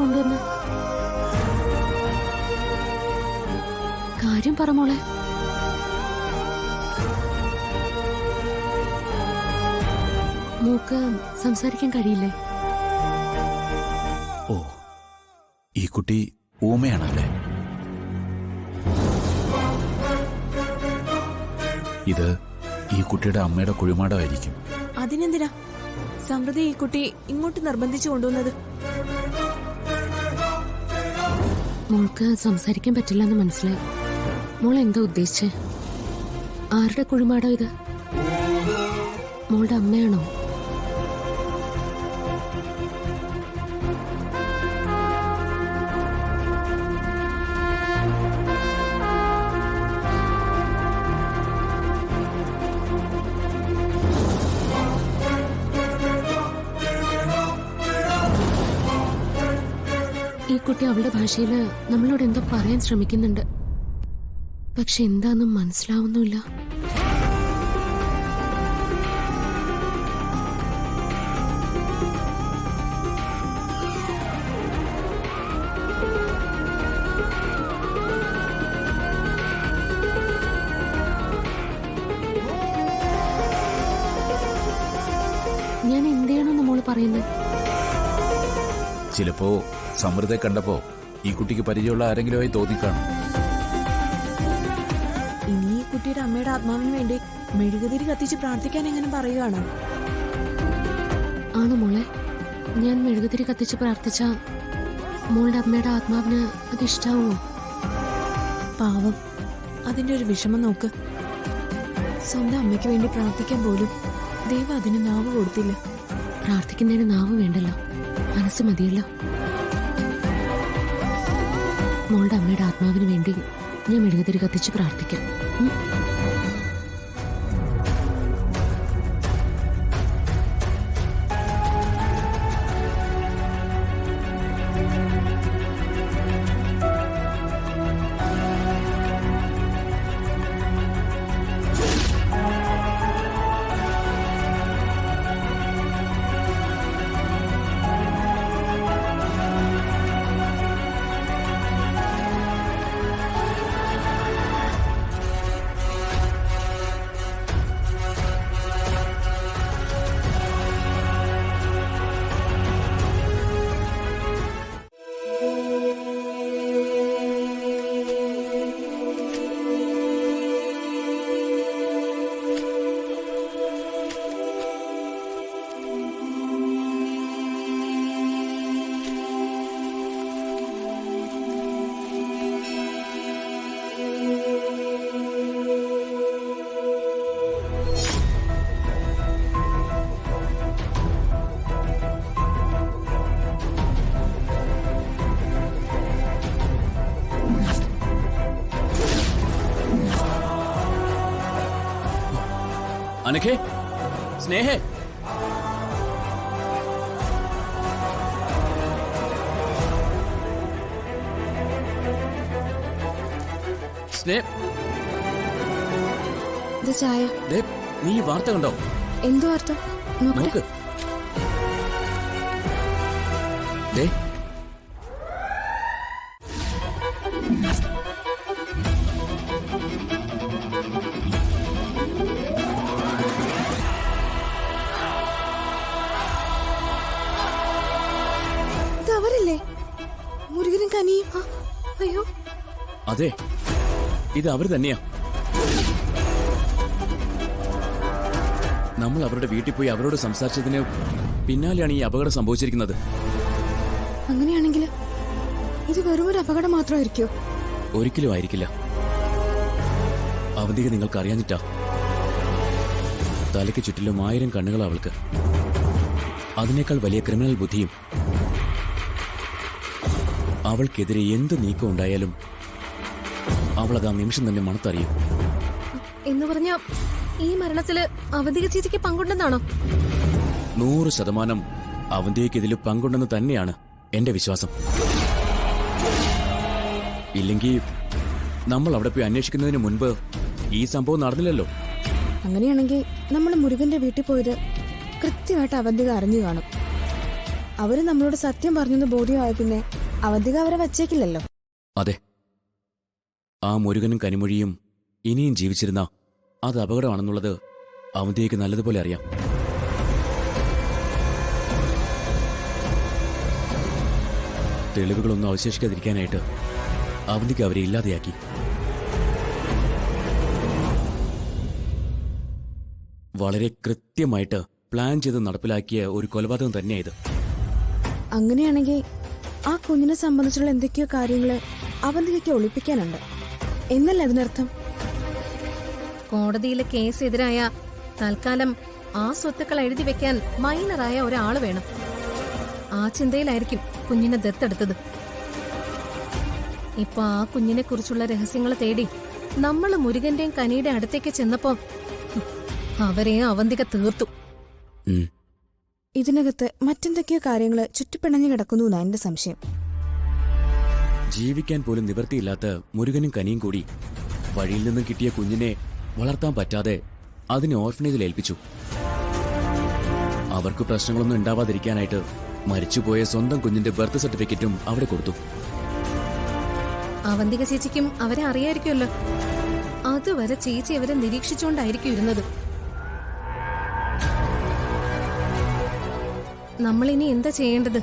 കൊണ്ടുവന്ന്? കാര്യം പറ മോളെ. മോക്ക് സംസാരിക്കാൻ കഴിയില്ലേ? ഓ, ഈ കുട്ടി ഊമയാണല്ലേ? ഇത് ഈ കുട്ടിയുടെ അമ്മയുടെ കുഴിമാടമായിരിക്കും. അതിനെന്തിനാ സമൃദ്ധി ഈ കുട്ടി ഇങ്ങോട്ട് നിർബന്ധിച്ചു കൊണ്ടുവന്നത്? മോൾക്ക് സംസാരിക്കാൻ പറ്റില്ലെന്ന് മനസ്സിലായി. മോൾ എന്താ ഉദ്ദേശിച്ചേ? ആരുടെ കുഴിമാടോ ഇത്? മോളുടെ അമ്മയാണോ? ഈ കുട്ടി അവളുടെ ഭാഷയില് നമ്മളോട് എന്തോ പറയാൻ ശ്രമിക്കുന്നുണ്ട്. പക്ഷെ എന്താന്നും മനസ്സിലാവുന്നില്ല. ഞാൻ എന്ത് ചെയ്യണമെന്ന് മോള് പറയുന്നത്? ചിലപ്പോ സമൃദ്ധയെ കണ്ടപ്പോ ഈ കുട്ടിക്ക് പരിചയമുള്ള ആരെങ്കിലുമായി തോന്നിക്കാണും. ഇനി ഈ കുട്ടിയുടെ അമ്മയുടെ ആത്മാവിന് വേണ്ടി മെഴുകുതിരി കത്തിച്ച് പ്രാർത്ഥിക്കാൻ എങ്ങനെ പറയുകയാണോ? ആണോ മോളെ? ഞാൻ മെഴുകുതിരി കത്തിച്ച് പ്രാർത്ഥിച്ച മോളുടെ അമ്മയുടെ ആത്മാവിന് അത് ഇഷ്ടാവുമോ? പാവം, അതിന്റെ ഒരു വിഷമം നോക്ക്. സ്വന്തം അമ്മയ്ക്ക് വേണ്ടി പ്രാർത്ഥിക്കാൻ പോലും ദൈവം അതിന് നാവ് കൊടുത്തില്ല. പ്രാർത്ഥിക്കുന്നതിന് നാവ് വേണ്ടല്ലോ, മനസ്സ് മതിയല്ലോ. മോളുടെ അമ്മയുടെ ആത്മാവിന് വേണ്ടി ഞാൻ മെഴുകുതിരി കത്തിച്ച് പ്രാർത്ഥിക്കാം. അനഘേ, സ്നേഹേ, ചായ. നീ വാർത്ത കണ്ടോ? എന്ത് വാർത്ത? നോക്ക്. അവരല്ലേ മുരുകനും കനിയും? അയ്യോ, അതെ, ഇത് അവർ തന്നെയാ. നമ്മൾ അവരുടെ വീട്ടിൽ പോയി അവരോട് സംസാരിച്ചതിന് പിന്നാലെയാണ് ഈ അപകടം സംഭവിച്ചിരിക്കുന്നത്. അങ്ങനെയാണെങ്കിൽ ഇത് വെറും ഒരു അപകടം മാത്രമായിരിക്കോ? ഒരിക്കലും ആയിരിക്കില്ല. അവന്തിക നിങ്ങൾക്ക് അറിയാഞ്ഞിട്ടാ. തലയ്ക്ക് ചുറ്റിലും 1000 കണ്ണുകൾ അവൾക്ക്. അതിനേക്കാൾ വലിയ ക്രിമിനൽ ബുദ്ധിയും. അവൾക്കെതിരെ എന്ത് നീക്കം ഉണ്ടായാലും അവളത് ആ നിമിഷം തന്നെ മണത്തറിയും. എന്ന് പറഞ്ഞ ഈ മരണത്തില് അവന്തിക ചേച്ചിക്ക് പങ്കുണ്ടെന്നാണോ? 100% അവന്തിക്ക് ഇതിൽ പങ്കുണ്ടെന്ന് തന്നെയാണ് എന്റെ വിശ്വാസം. ഇല്ലെങ്കിൽ നമ്മൾ അവിടെ പോയി അന്വേഷിക്കുന്നതിന് മുൻപ് ഈ സംഭവം നടന്നില്ലല്ലോ. അങ്ങനെയാണെങ്കിൽ നമ്മൾ മുരുകന്റെ വീട്ടിൽ പോയത് കൃത്യമായിട്ട് അവന്തിക അറിഞ്ഞു കാണും. അവര് നമ്മളോട് സത്യം പറഞ്ഞെന്ന് ബോധ്യമായ പിന്നെ അവന്തിക അവരെ വച്ചേക്കില്ലല്ലോ. അതെ, ആ മുരുകനും കനിമൊഴിയും ഇനിയും ജീവിച്ചിരുന്ന അത് അപകടമാണെന്നുള്ളത് അവന്തിക്ക് നല്ലതുപോലെ അറിയാം. തെളിവുകളൊന്നും അവശേഷിക്കാതിരിക്കാനായിട്ട് അവന്തിക്ക് അവരെ ഇല്ലാതെയാക്കി. വളരെ കൃത്യമായിട്ട് പ്ലാൻ ചെയ്ത് നടപ്പിലാക്കിയ ഒരു കൊലപാതകം തന്നെയായത്. അങ്ങനെയാണെങ്കിൽ ആ കുഞ്ഞിനെ സംബന്ധിച്ചുള്ള എന്തൊക്കെയോ കാര്യങ്ങള് അവന്തികയ്ക്ക് ഒളിപ്പിക്കാനുണ്ട് എന്നല്ല അതിനർത്ഥം. കോടതിയിലെ കേസ് എതിരായ തൽക്കാലം ആ സ്വത്തുക്കൾ എഴുതി വെക്കാൻ മൈനറായ ഒരാള് വേണം. ആ ചിന്തയിലായിരിക്കും കുഞ്ഞിനെ ദത്തെടുത്തത്. ഇപ്പൊ ആ കുഞ്ഞിനെ കുറിച്ചുള്ള രഹസ്യങ്ങൾ തേടി നമ്മൾ മുരുകന്റെയും കനിയുടെ അടുത്തേക്ക് ചെന്നപ്പോ അവരെയും അവന്തിക തീർത്തു. ഇതിനകത്ത് മറ്റെന്തൊക്കെയോ കാര്യങ്ങള് ചുറ്റിപ്പിണഞ്ഞു കിടക്കുന്നു എന്നാ എന്റെ സംശയം. ജീവിക്കാൻ പോലും നിവൃത്തിയില്ലാത്ത മുരുകനും കനിയും കൂടി വഴിയിൽ നിന്നും കിട്ടിയ കുഞ്ഞിനെ വളർത്താൻ പറ്റാതെ അതിനെ ഓർഫനേജിൽ ഏൽപ്പിച്ചു. അവർക്ക് പ്രശ്നങ്ങളൊന്നും ഉണ്ടാവാതിരിക്കാനായിട്ട് മരിച്ചുപോയ സ്വന്തം കുഞ്ഞിന്റെ ബർത്ത് സർട്ടിഫിക്കറ്റും അവിടെ കൊടുത്തു. അവന്തിക ചേച്ചിക്കും അവരെ അറിയായിരിക്കുമല്ലോ. അതുവരെ ചേച്ചി അവരെ നിരീക്ഷിച്ചുകൊണ്ടായിരിക്കും ഇരുന്നത്. നമ്മളിനി എന്താ ചെയ്യേണ്ടത്?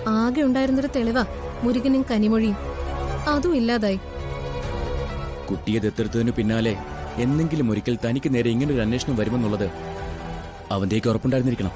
ആകെ ഉണ്ടായിരുന്നൊരു തെളിവാ മുരുകനും കനിമൊഴിയും. അതും ഇല്ലാതായി. കുട്ടിയെ ദത്തെടുത്തതിനു പിന്നാലെ എന്നെങ്കിലും ഒരിക്കൽ തനിക്ക് നേരെ ഇങ്ങനൊരു അന്വേഷണം വരുമെന്നുള്ളത് അവന്റേക്ക് ഉറപ്പുണ്ടായിരുന്നിരിക്കണം.